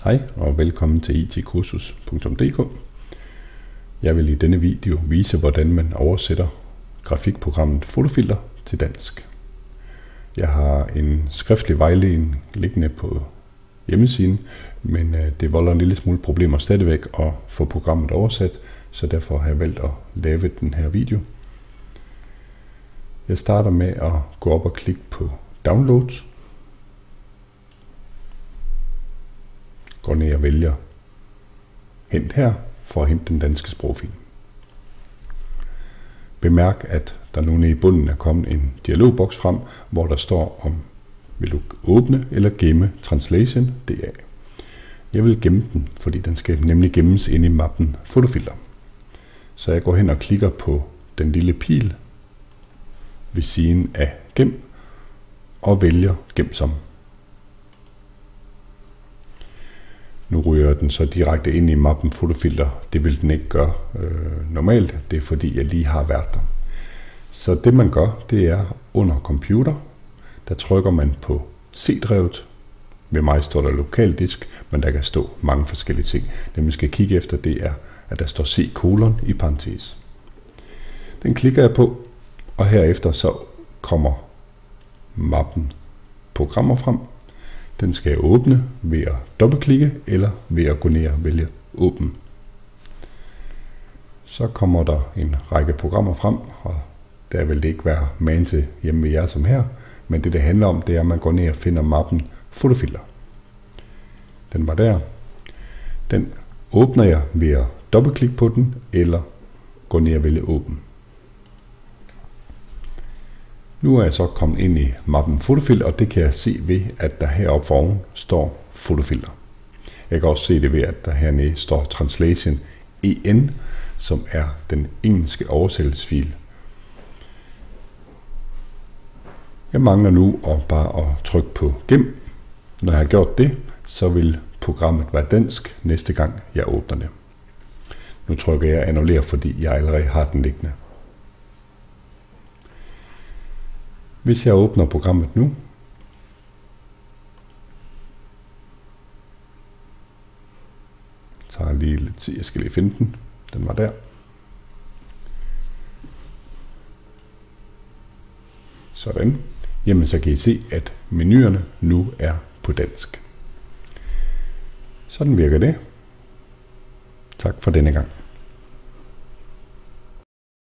Hej og velkommen til itkursus.dk. Jeg vil i denne video vise, hvordan man oversætter grafikprogrammet Photofilter til dansk. Jeg har en skriftlig vejledning liggende på hjemmesiden, men det volder en lille smule problemer stadigvæk at få programmet oversat, så derfor har jeg valgt at lave den her video. Jeg starter med at gå op og klikke på Downloads. Går ned og vælger Hent her for at hente den danske sprogfil. Bemærk, at der nu nede i bunden er kommet en dialogboks frem, hvor der står om vil du åbne eller gemme Translation DA. Jeg vil gemme den, fordi den skal nemlig gemmes inde i mappen Photofilter. Så jeg går hen og klikker på den lille pil ved siden af Gem og vælger Gem som. Nu ryger den så direkte ind i mappen Photofilter. Det vil den ikke gøre normalt. Det er fordi jeg lige har været der. Så det man gør, det er under computer. Der trykker man på C-drevet. Ved mig står der lokaldisk, men der kan stå mange forskellige ting. Det man skal kigge efter, det er, at der står C:, i parentes. Den klikker jeg på, og herefter så kommer mappen programmer frem. Den skal jeg åbne ved at dobbeltklikke eller ved at gå ned og vælge åbn. Så kommer der en række programmer frem, og der vil det ikke være magen til hjemme ved jer som her, men det handler om, det er, at man går ned og finder mappen Photofilter. Den var der. Den åbner jeg ved at dobbeltklikke på den eller gå ned og vælge åbn. Nu er jeg så kommet ind i mappen Photofilter, og det kan jeg se ved, at der heroppe foroven står Photofilter. Jeg kan også se det ved, at der hernede står Translation EN, som er den engelske oversættelsesfil. Jeg mangler nu bare at trykke på Gem. Når jeg har gjort det, så vil programmet være dansk næste gang jeg åbner det. Nu trykker jeg Annullér, fordi jeg allerede har den liggende. Hvis jeg åbner programmet nu, tager lige lidt tid, jeg skal lige finde den. Den var der. Sådan. Jamen så kan I se, at menuerne nu er på dansk. Sådan virker det. Tak for denne gang.